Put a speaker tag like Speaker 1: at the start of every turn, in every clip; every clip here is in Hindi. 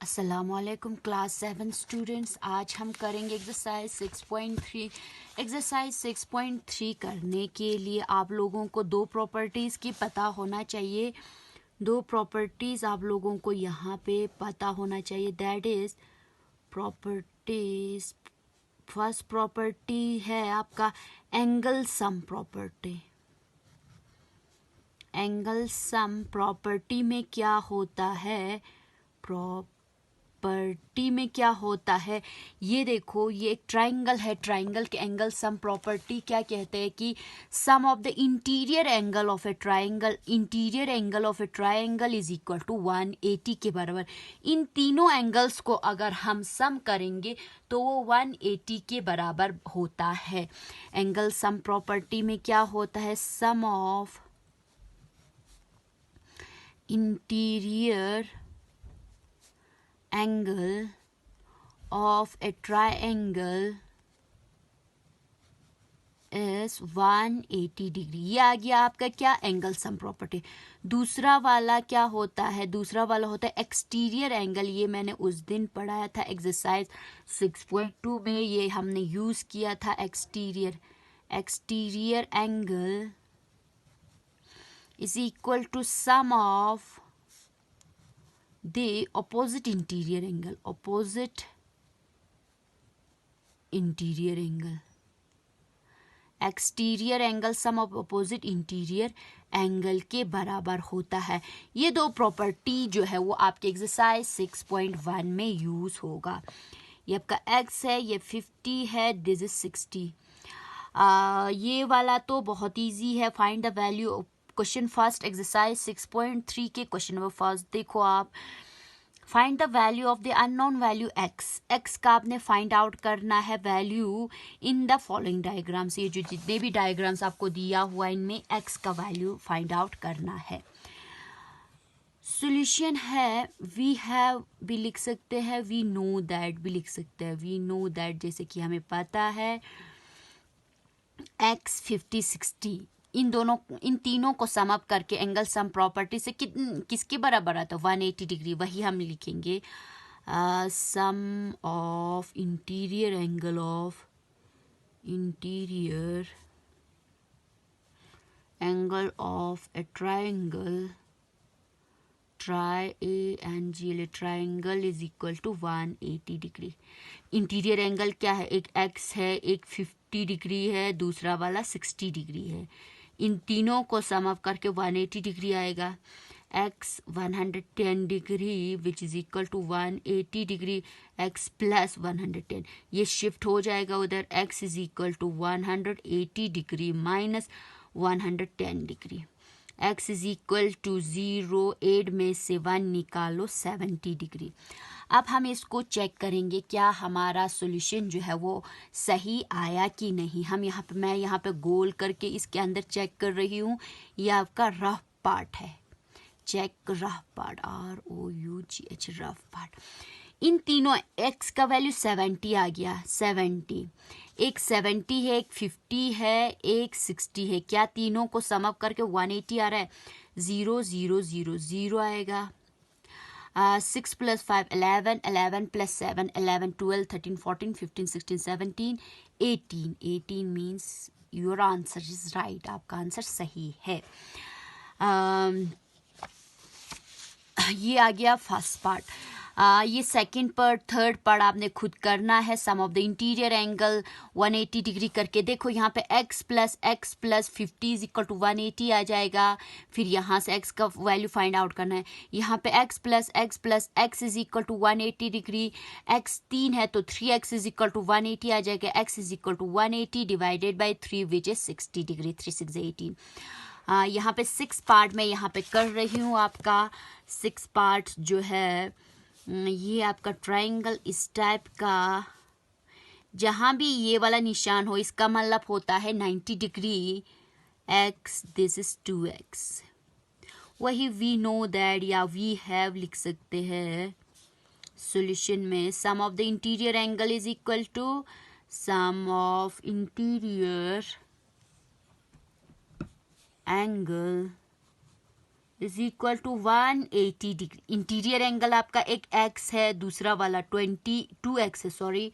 Speaker 1: अस्सलामुअलैकुम क्लास 7 स्टूडेंट्स। आज हम करेंगे एक्सरसाइज 6.3। एक्सरसाइज 6.3 करने के लिए आप लोगों को दो प्रॉपर्टीज़ की पता होना चाहिए। दो प्रॉपर्टीज़ आप लोगों को यहाँ पे पता होना चाहिए, that is properties. First property है आपका angle sum property. Angle sum property में क्या होता है, प्रॉपर्टी में क्या होता है, ये देखो, ये एक ट्राइंगल है। ट्राइंगल के एंगल सम प्रॉपर्टी क्या कहते हैं कि sum of the interior angle of a triangle, interior angle of a triangle is equal to 180 के बराबर। इन तीनों एंगल्स को अगर हम सम करेंगे तो वो 180 के बराबर होता है। एंगल सम प्रॉपर्टी में क्या होता है, sum of interior angle of a triangle is 180 degree. ये आ गया आपका क्या, एंगल सम प्रॉपर्टी। दूसरा वाला क्या होता है, दूसरा वाला होता है एक्सटीरियर एंगल। ये मैंने उस दिन पढ़ाया था एक्सरसाइज 6.2 में, ये हमने यूज किया था exterior angle is equal to sum of the opposite interior angle, opposite interior angle, exterior angle sum of opposite interior angle के बराबर होता है। ये दो प्रॉपर्टी जो है वो आपके एक्सरसाइज 6.1 में यूज होगा। ये आपका x है, ये 50 है, दिस इज 60। ये वाला तो बहुत इजी है, find the value. Question first exercise 6.3 के क्वेश्चन नंबर फर्स्ट देखो आप, find the value of the unknown value x का आपने फाइंड आउट करना है value in the following diagrams. ये जो जितने भी डायग्राम्स आपको दिया हुआ इनमें x का वैल्यू फाइंड आउट करना है। सॉल्यूशन है वी हैव भी लिख सकते हैं, वी नो दैट भी लिख सकते हैं। वी नो दैट जैसे कि हमें पता है x 50 60, इन तीनों को सम अप करके एंगल सम प्रॉपर्टी से किसके बराबर आता है, 180 डिग्री। वही हम लिखेंगे sum of interior angle of a triangle triangle is equal to 180 degree. Interior angle क्या है, एक x है, एक 50 डिग्री है, दूसरा वाला 60 डिग्री है। इन तीनों को सम अप करके 180 डिग्री आएगा। x 110 degree which is equal to 180 degree, x plus 110 ये शिफ्ट हो जाएगा उधर, x is equal to 180 degree minus 110 degree. x is equal to 0, 8 में से 1 निकालो 70 डिग्री। अब हम इसको चेक करेंगे क्या हमारा सॉल्यूशन जो है वो सही आया कि नहीं। हम मैं यहाँ पे गोल करके इसके अंदर चेक कर रही हूँ। ये आपका रफ पार्ट है, check rough part, ROUGH rough part. इन तीनों x का वैल्यू 70 आ गया, 70, एक 70 है, एक 50 है, एक 60 है। क्या तीनों को सम अप करके 180 आ रहा है, 0 0 0 0 आएगा। 6 plus 5 11, 11 plus 7 11, 12 13 14 15 16 17 18, 18 means your answer is right, आपका आंसर सही है। ये आ गया फर्स्ट पार्ट। ये सेकंड पार्ट, थर्ड पार्ट आपने खुद करना है। Sum of the interior angle 180 degree करके देखो, यहाँ पे x plus 50 is equal to 180 आ जाएगा। फिर यहाँ से x का वैल्यू फाइंड आउट करना है। यहाँ पे x plus x is equal to 180 degree, x 3 है तो 3x इज इक्वल टू 180 आ जाएगा। x is equal to 180 divided by 3 which is 60 degree, 3 6 18। यहाँ पे 6 पार्ट में यहाँ पे कर रही हूँ। आपका 6 पार्ट जो है ये आपका ट्राइंगल इस टाइप का, जहाँ भी ये वाला निशान हो इसका मतलब होता है 90 degree. x this is 2x। वही वी नो दैट या वी हैव लिख सकते हैं सॉल्यूशन में। Sum of the interior angle is equal to sum of interior angle is equal to 180 degree. Interior angle आपका एक x है, दूसरा वाला 22x है, सॉरी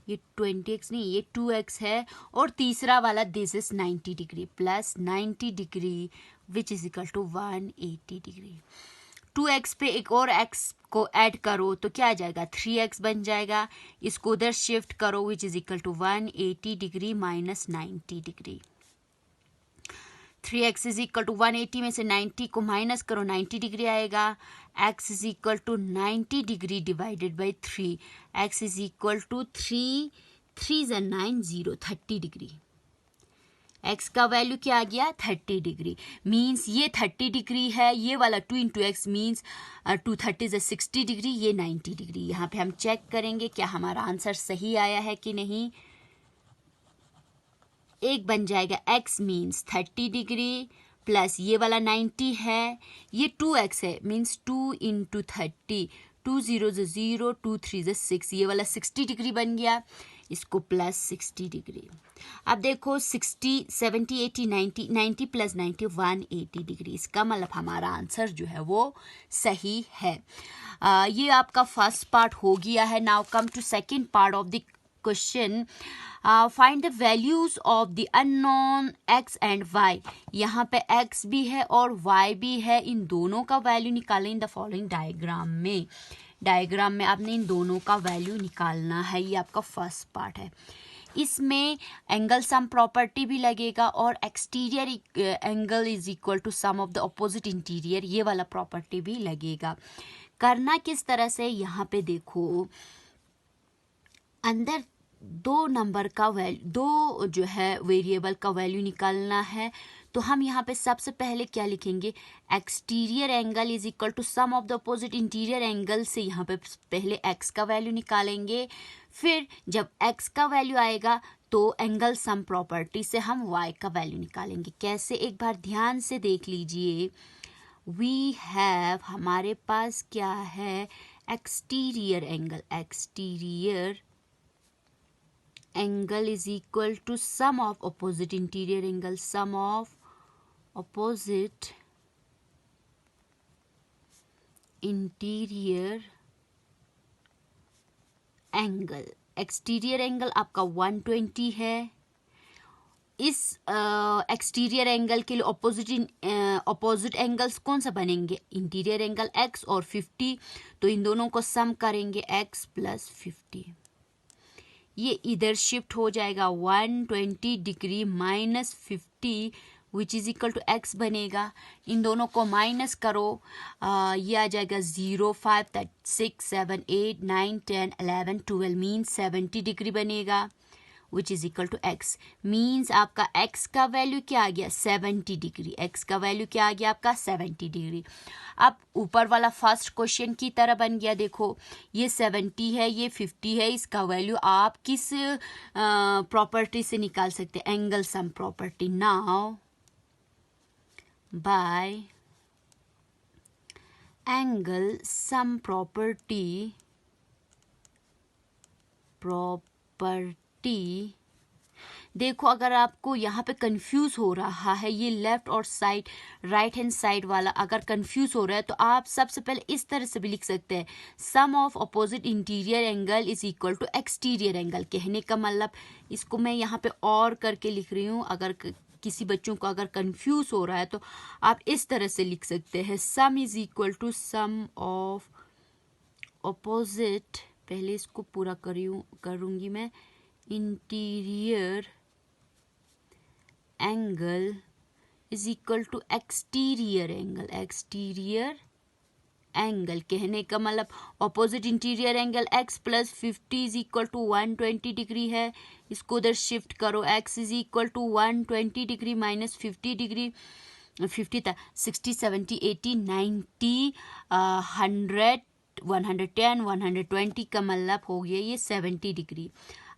Speaker 1: ये 20x नहीं, ये 2x है, और तीसरा वाला this is 90 degree plus 90 degree which is equal to 180 degree. 2x पे एक और x को ऐड करो तो क्या आ जाएगा, 3x बन जाएगा। इसको उधर शिफ्ट करो which is equal to 180 degree minus 90 degree. 3x is equal to 180 में से 90 को माइनस करो, 90 डिग्री आएगा। x is equal to 90 degree divided by 3, x is equal to 3 9 0 30 degree. x का वैल्यू क्या आ गया, 30 डिग्री। मीन्स ये 30 डिग्री है, ये वाला 2 into x means 2 30 is 60 degree, ये 90 डिग्री। यहाँ पे हम चेक करेंगे क्या हमारा आंसर सही आया है कि नहीं। एक बन जाएगा x मीन्स 30 डिग्री प्लस ये वाला 90 है, ये 2x है मीन्स 2 इंटू 30, 2 0 0, 2 3 6, ये वाला 60 डिग्री बन गया, इसको प्लस 60 डिग्री। अब देखो 60 70 80 90, 90 प्लस 90 180 डिग्री। इसका मतलब हमारा आंसर जो है वो सही है। ये आपका फर्स्ट पार्ट हो गया है। Now come to second part of the question. Find the values of the unknown x and y। यहाँ पे x भी है और y भी है, इन दोनों का वैल्यू निकालें इन द फॉलोइंग डायग्राम में। डायग्राम में आपने इन दोनों का वैल्यू निकालना है। ये आपका फर्स्ट पार्ट है। इसमें एंगल सम प्रॉपर्टी भी लगेगा और exterior angle is equal to sum of the opposite interior, ये वाला प्रॉपर्टी भी लगेगा। करना किस तरह से, यहाँ पे देखो अंदर दो नंबर का वैल्यू, दो जो है वेरिएबल का वैल्यू निकालना है। तो हम यहाँ पे सबसे पहले क्या लिखेंगे, exterior angle is equal to sum of the opposite interior angle से यहाँ पे पहले x का वैल्यू निकालेंगे, फिर जब x का वैल्यू आएगा तो एंगल सम प्रॉपर्टी से हम y का वैल्यू निकालेंगे। कैसे, एक बार ध्यान से देख लीजिए। वी हैव, हमारे पास क्या है, exterior angle, exterior angle is equal to sum of opposite interior angle, sum of opposite interior angle। Exterior angle आपका 120 है। इस एक्सटीरियर एंगल के लिए अपोजिट एंगल्स कौन सा बनेंगे, इंटीरियर एंगल x और 50, तो इन दोनों को सम करेंगे x प्लस 50। ये इधर शिफ्ट हो जाएगा 120 degree minus 50 which is equal to x बनेगा। इन दोनों को माइनस करो, ये आ जाएगा 0 5 6 7 8 9 10 11 12 मीन्स 70 डिग्री बनेगा which is equal to x। Means आपका x का वैल्यू क्या आ गया, 70 डिग्री। x का वैल्यू क्या आ गया आपका, 70 डिग्री। अब ऊपर वाला फर्स्ट क्वेश्चन की तरह बन गया। देखो ये 70 है, ये 50 है, इसका वैल्यू आप किस प्रॉपर्टी से निकाल सकते हैं, angle sum property. Now bye angle sum property देखो, अगर आपको यहाँ पे कंफ्यूज हो रहा है, ये लेफ्ट और साइड राइट हैंड साइड वाला अगर कंफ्यूज हो रहा है, तो आप सबसे पहले इस तरह से भी लिख सकते हैं, sum of opposite interior angle is equal to exterior angle. कहने का मतलब, इसको मैं यहाँ पे और करके लिख रही हूँ। अगर किसी बच्चों को अगर कंफ्यूज हो रहा है तो आप इस तरह से लिख सकते हैं, sum is equal to sum of opposite, पहले इसको पूरा करूँगी मैं, interior angle is equal to exterior angle, exterior angle. कहने का मतलब opposite interior angle x plus 50 is equal to 120 degree है। इसको उधर शिफ्ट करो, x is equal to 120 degree minus 50 degree, 50 था 60 70 80 90 100 110 120 का मतलब हो गया ये 70 डिग्री।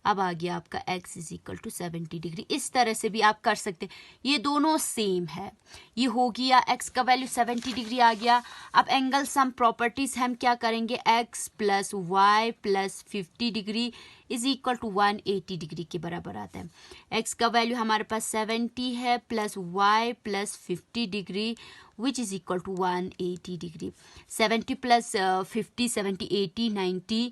Speaker 1: अब आ गया आपका x is equal to 70 degree. इस तरह से भी आप कर सकते हैं, ये दोनों सेम है। ये हो गया, x का वैल्यू 70 डिग्री आ गया। अब एंगल सम प्रॉपर्टीज हम क्या करेंगे, x plus y plus 50 degree, is equal to 180 degree के बराबर आता है। एक्स का वैल्यू हमारे पास 70 है plus y plus 50 degree which is equal to 180 degree. 70 plus 50 70 80 90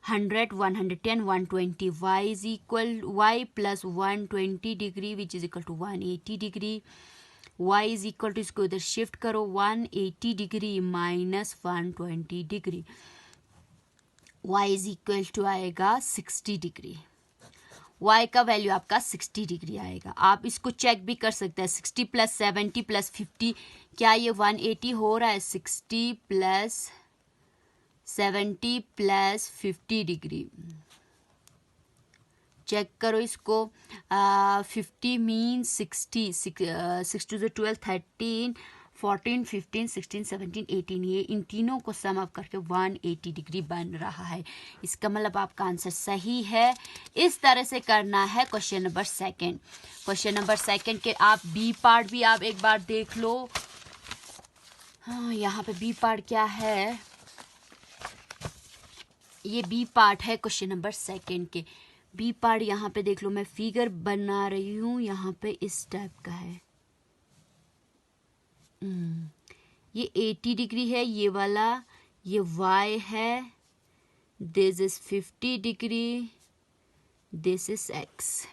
Speaker 1: 100 110 120 y is equal to प्लस 120 degree which is equal to 180 degree. y is equal to इसको इधर शिफ्ट करो 180 degree minus 120 degree, y is equal to आएगा 60 डिग्री। y का वैल्यू आपका 60 डिग्री आएगा। आप इसको चेक भी कर सकते हैं 60 प्लस 70 प्लस 50 क्या ये 180 हो रहा है। 60 प्लस 70 प्लस 50 डिग्री चेक करो इसको। 50 मीन्स 60 6 टू द 12 13 14 15 16 17 18 ये इन तीनों को सम अप करके 180 डिग्री बन रहा है। इसका मतलब आपका आंसर सही है। इस तरह से करना है question number second. Question number second के आप बी पार्ट भी आप एक बार देख लो। हाँ यहाँ पे बी पार्ट क्या है, ये बी पार्ट है क्वेश्चन नंबर सेकंड के। बी पार्ट यहाँ पे देख लो, मैं फिगर बना रही हूँ यहाँ पे इस टाइप का है। ये 80 डिग्री है ये वाला, ये y है, this is 50 degree, this is x।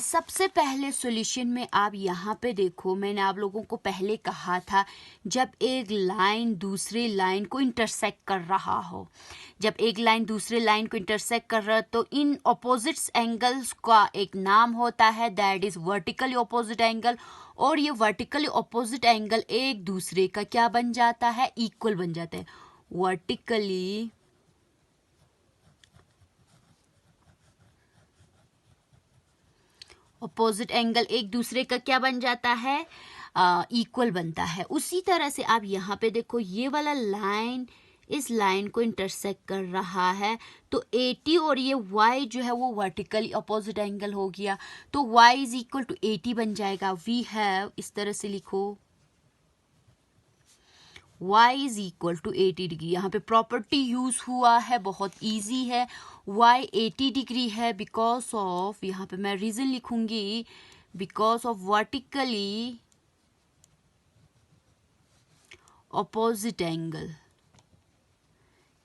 Speaker 1: सबसे पहले सॉल्यूशन में आप यहाँ पे देखो, मैंने आप लोगों को पहले कहा था जब एक लाइन दूसरे लाइन को इंटरसेक्ट कर रहा हो, जब एक लाइन दूसरे लाइन को इंटरसेक्ट कर रहा है तो इन ऑपोजिट्स एंगल्स का एक नाम होता है that is vertically opposite angle. और ये वर्टिकली ऑपोजिट एंगल एक दूसरे का क्या बन जाता है, इक्वल बन जाता है। वर्टिकली ऑपोजिट एंगल एक दूसरे का क्या बन जाता है, इक्वल बनता है। उसी तरह से आप यहाँ पे देखो ये वाला लाइन इस लाइन को इंटरसेक्ट कर रहा है तो 80 और ये y जो है वो वर्टिकली ऑपोजिट एंगल हो गया तो y इज इक्वल टू 80 बन जाएगा। वी हैव, इस तरह से लिखो y is equal to 80 degree. यहाँ पे प्रॉपर्टी यूज हुआ है, बहुत इजी है। y 80 डिग्री है बिकॉज ऑफ, यहाँ पे मैं रीजन लिखूंगी, because of vertically opposite angle.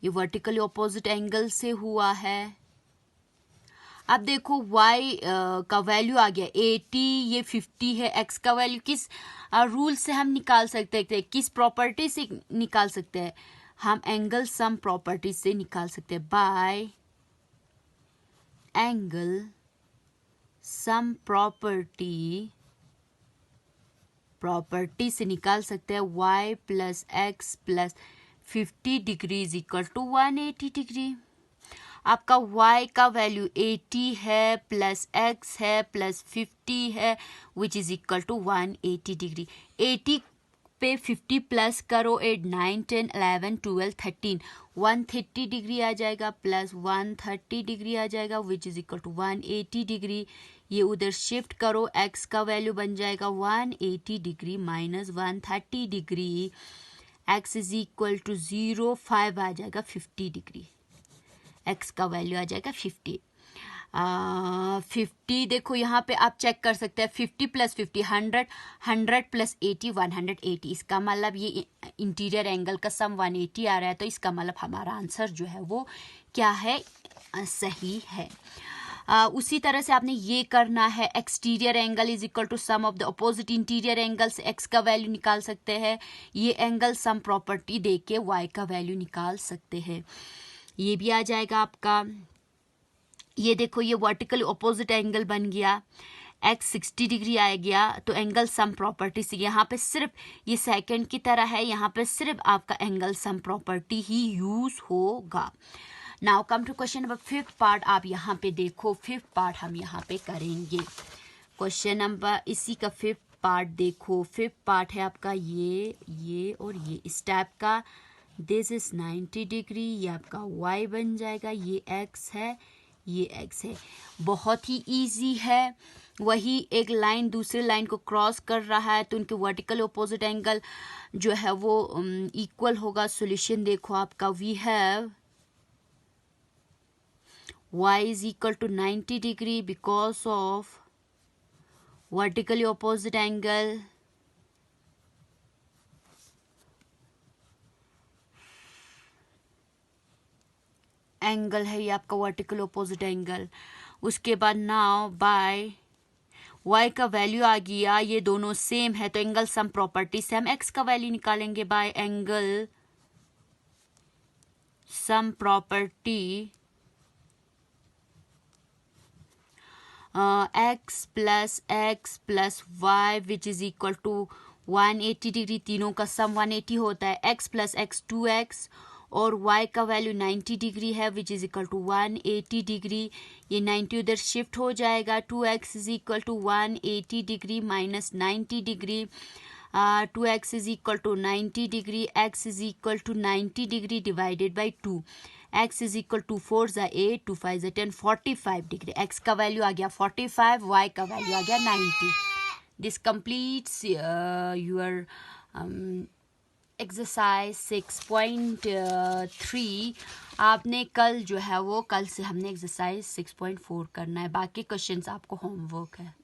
Speaker 1: ये वर्टिकली ऑपोजिट एंगल से हुआ है। अब देखो y का वैल्यू आ गया 80, ये 50 है। x का वैल्यू किस रूल से हम निकाल सकते हैं, किस प्रॉपर्टी से निकाल सकते हैं, हम एंगल सम प्रॉपर्टी से निकाल सकते हैं। बाय एंगल सम प्रॉपर्टी से निकाल सकते हैं y plus x plus 50 degree is equal to 180 degree. आपका y का वैल्यू 80 है प्लस x है प्लस 50 है which is equal to 180 degree. 80 पे 50 प्लस करो 8 9 10 11 12 13 130 डिग्री आ जाएगा प्लस 130 डिग्री आ जाएगा which is equal to 180 degree. ये उधर शिफ्ट करो, x का वैल्यू बन जाएगा 180 degree minus 130 degree, x is equal to 0 5 आ जाएगा 50 डिग्री। x का वैल्यू आ जाएगा 50। 50 देखो यहाँ पे आप चेक कर सकते हैं 50 प्लस 50 100, 100 प्लस 80 180। इसका मतलब ये इंटीरियर एंगल का सम 180 आ रहा है तो इसका मतलब हमारा आंसर जो है वो क्या है, सही है। उसी तरह से आपने ये करना है, exterior angle is equal to sum of the opposite interior angle से x का वैल्यू निकाल सकते हैं। ये एंगल सम प्रॉपर्टी दे के y का वैल्यू निकाल सकते हैं। ये भी आ जाएगा आपका। ये देखो ये वर्टिकल ऑपोजिट एंगल बन गया, x 60 डिग्री आ गया तो एंगल सम प्रॉपर्टी से यहाँ पे सिर्फ ये सेकंड की तरह है, यहाँ पे सिर्फ आपका एंगल सम प्रॉपर्टी ही यूज होगा। Now come to question number 5th part. आप यहाँ पे देखो 5th पार्ट हम यहाँ पे करेंगे। क्वेश्चन नंबर इसी का 5th पार्ट देखो। 5th पार्ट है आपका ये और ये इस टाइप का। दिस इज 90 डिग्री, ये आपका y बन जाएगा, ये x है, ये x है। बहुत ही इजी है। वही एक लाइन दूसरे लाइन को क्रॉस कर रहा है तो उनके वर्टिकल ऑपोजिट एंगल जो है वो इक्वल होगा। सॉल्यूशन देखो आपका, we have y is equal to 90 degree because of vertically opposite angle. Angle है ये आपका वर्टिकल ऑपोजिट एंगल. उसके बाद नाउ बाय y का वैल्यू आ गया, ये दोनों सेम है तो एंगल सम प्रॉपर्टी से हम x का वैल्यू निकालेंगे by angle sum property x plus y which is equal to 180 degree. तीनों का सम 180 होता है. x प्लस एक्स 2x और y का वैल्यू 90 डिग्री है which is equal to 180 degree. ये 90 उधर शिफ्ट हो जाएगा. 2x is equal to 180 degree minus 90 degree. 2x is equal to 90 degree. x is equal to 90 degree divided by 2. x is equal to 4 ज़ा 8, 2 5 ज़ा 10, 45 डिग्री. x का वैल्यू आ गया 45, y का वैल्यू आ गया 90. This completes your exercise 6.3. आपने कल जो है वो कल से हमने एक्सरसाइज 6.4 करना है. बाकी क्वेश्चंस आपको होमवर्क है.